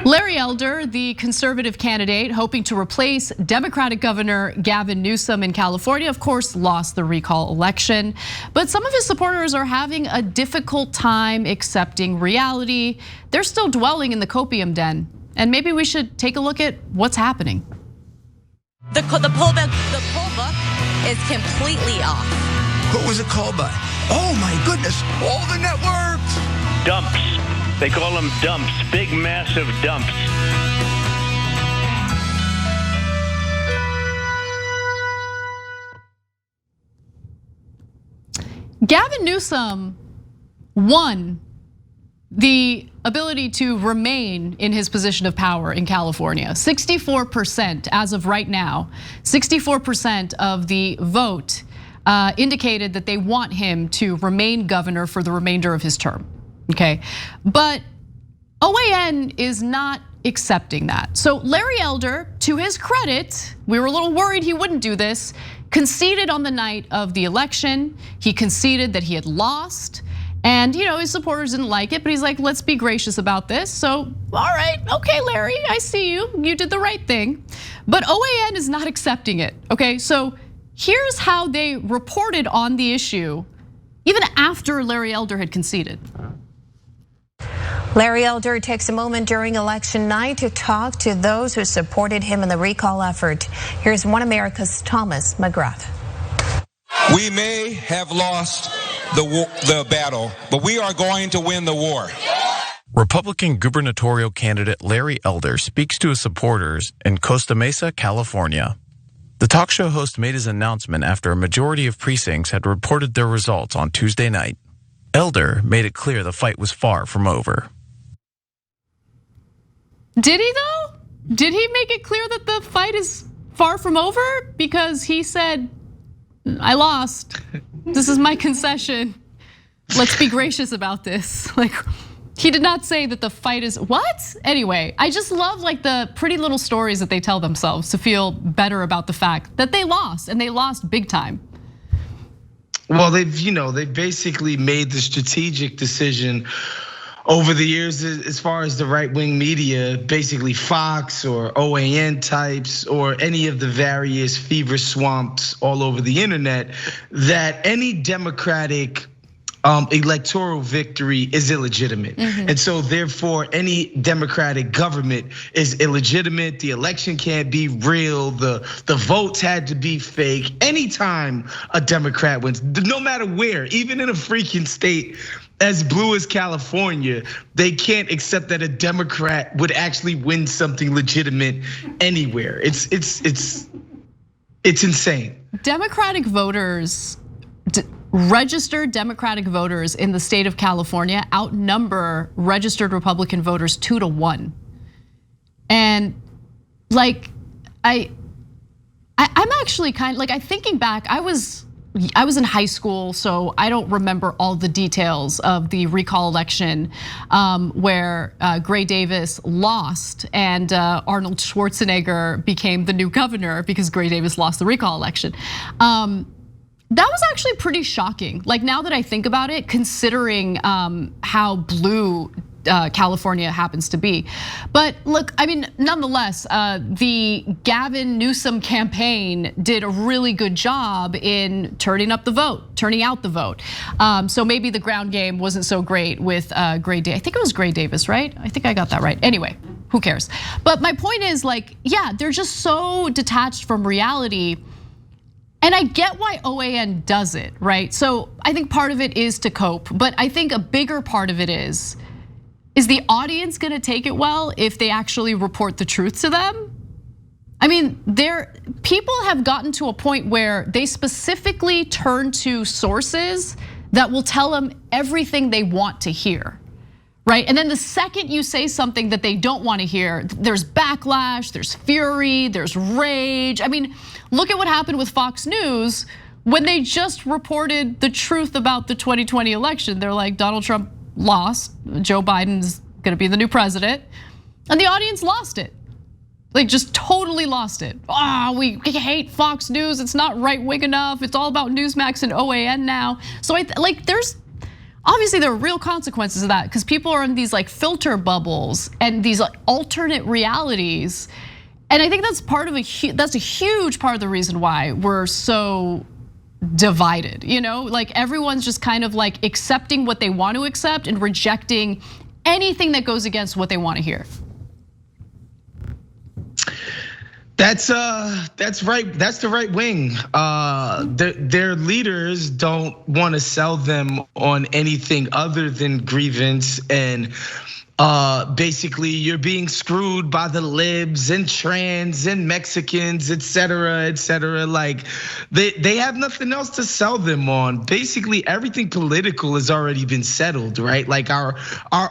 Larry Elder, the conservative candidate hoping to replace Democratic Governor Gavin Newsom in California, of course, lost the recall election. But some of his supporters are having a difficult time accepting reality. They're still dwelling in the copium den. And maybe we should take a look at what's happening. The poll book is completely off. Who was it called by? Oh my goodness, all the networks. Dumps. They call them dumps, big massive dumps. Gavin Newsom won the ability to remain in his position of power in California. 64% as of right now, 64% of the vote indicated that they want him to remain governor for the remainder of his term. Okay, but OANN is not accepting that. So Larry Elder, to his credit, we were a little worried he wouldn't do this, conceded on the night of the election. He conceded that he had lost. And his supporters didn't like it, but he's like, let's be gracious about this. So, all right, okay, Larry, I see you. You did the right thing. But OANN is not accepting it, okay? So here's how they reported on the issue, even after Larry Elder had conceded. Larry Elder takes a moment during election night to talk to those who supported him in the recall effort. Here's One America's Thomas McGrath. We may have lost the battle, but we are going to win the war. Republican gubernatorial candidate Larry Elder speaks to his supporters in Costa Mesa, California. The talk show host made his announcement after a majority of precincts had reported their results on Tuesday night. Elder made it clear the fight was far from over. Did he though? Did he make it clear that the fight is far from over? Because he said, I lost. This is my concession. Let's be gracious about this. Like, he did not say that the fight is, what? Anyway, I just love like the pretty little stories that they tell themselves to feel better about the fact that they lost, and they lost big time. Well, they've basically made the strategic decision over the years, as far as the right-wing media, basically Fox or OANN types or any of the various fever swamps all over the internet, that any Democratic electoral victory is illegitimate. And so therefore any Democratic government is illegitimate. The election can't be real. The votes had to be fake. Anytime a Democrat wins, no matter where, even in a freaking state as blue as California, they can't accept that a Democrat would actually win something legitimate anywhere. It's insane. Democratic voters, registered Democratic voters in the state of California outnumber registered Republican voters 2-1. And like, I'm actually I'm thinking back, I was in high school, so I don't remember all the details of the recall election where Gray Davis lost and Arnold Schwarzenegger became the new governor because Gray Davis lost the recall election. That was actually pretty shocking. Like, now that I think about it, considering how blue California happens to be. But look, I mean, nonetheless, the Gavin Newsom campaign did a really good job in turning out the vote. So maybe the ground game wasn't so great with Gray Davis. I think it was Gray Davis, right? I think I got that right. Anyway, who cares? But my point is, like, yeah, they're just so detached from reality. And I get why OANN does it, right? So I think part of it is to cope, but I think a bigger part of it is the audience gonna take it well if they actually report the truth to them? I mean, people have gotten to a point where they specifically turn to sources that will tell them everything they want to hear, right? And then the second you say something that they don't want to hear, there's backlash, there's fury, there's rage. I mean, look at what happened with Fox News when they just reported the truth about the 2020 election. They're like, Donald Trump lost, Joe Biden's gonna be the new president, and the audience lost it. Like, just totally lost it. We hate Fox News, it's not right wing enough, it's all about Newsmax and OANN now. So there's obviously there are real consequences of that because people are in these like filter bubbles and these like alternate realities. And I think that's a huge part of the reason why we're so divided, like everyone's just kind of like accepting what they want to accept and rejecting anything that goes against what they want to hear. That's right. That's the right wing. Their leaders don't want to sell them on anything other than grievance and basically you're being screwed by the libs and trans and Mexicans, et cetera. Like they have nothing else to sell them on. Basically everything political has already been settled, right? Like our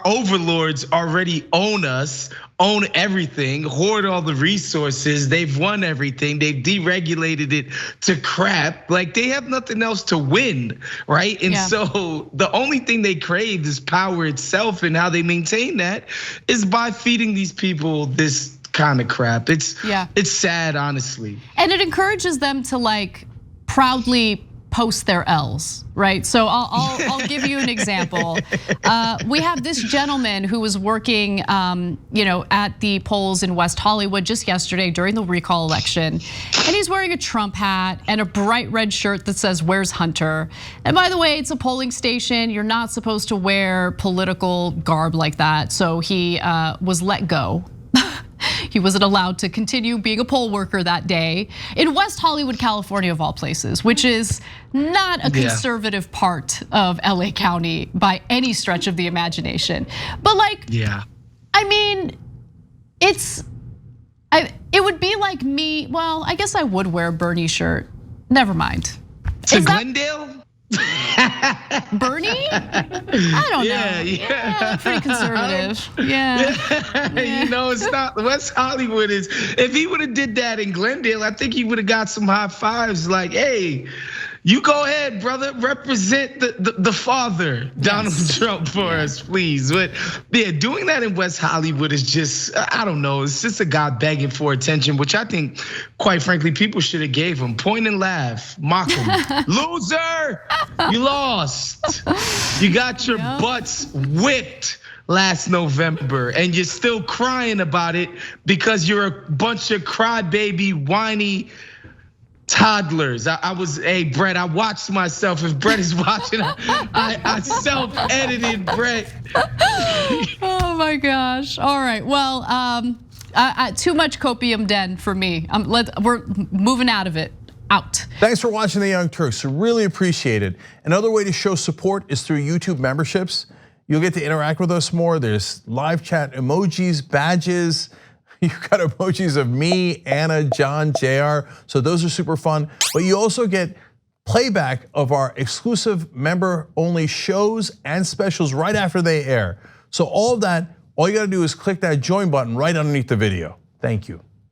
overlords already own us, own everything, hoard all the resources. They've won everything. They've deregulated it to crap. Like they have nothing else to win, right? And so the only thing they crave is power itself, and how they maintain that is by feeding these people this kind of crap. It's sad, honestly. And it encourages them to like proudly post their L's, right? So I'll give you an example. We have this gentleman who was working, at the polls in West Hollywood just yesterday during the recall election, and he's wearing a Trump hat and a bright red shirt that says "Where's Hunter?" And by the way, it's a polling station. You're not supposed to wear political garb like that. So he was let go. He wasn't allowed to continue being a poll worker that day in West Hollywood, California, of all places, which is not a conservative part of LA County by any stretch of the imagination. But like, I mean, it would be like me. Well, I guess I would wear a Bernie shirt. Never mind. To Glendale? Bernie? I don't know. Yeah, pretty conservative. Yeah. It's not West Hollywood is. If he would have did that in Glendale, I think he would have got some high fives. Like, hey, you go ahead, brother. Represent the father, Donald Trump, for us, please. But yeah, doing that in West Hollywood is just, I don't know. It's just a guy begging for attention, which I think, quite frankly, people should have gave him. Point and laugh, mock him. Loser, you lost. You got your butts whipped last November, and you're still crying about it because you're a bunch of crybaby, whiny toddlers. Hey, Brett, I watched myself. If Brett is watching, I self-edited Brett. Oh my gosh. All right, well, too much copium den for me. We're moving out of it. Out. Thanks for watching The Young Turks. Really appreciate it. Another way to show support is through YouTube memberships. You'll get to interact with us more. There's live chat emojis, badges. You've got emojis of me, Anna, John, JR. So those are super fun. But you also get playback of our exclusive member-only shows and specials right after they air. So all of that, all you gotta do is click that join button right underneath the video. Thank you.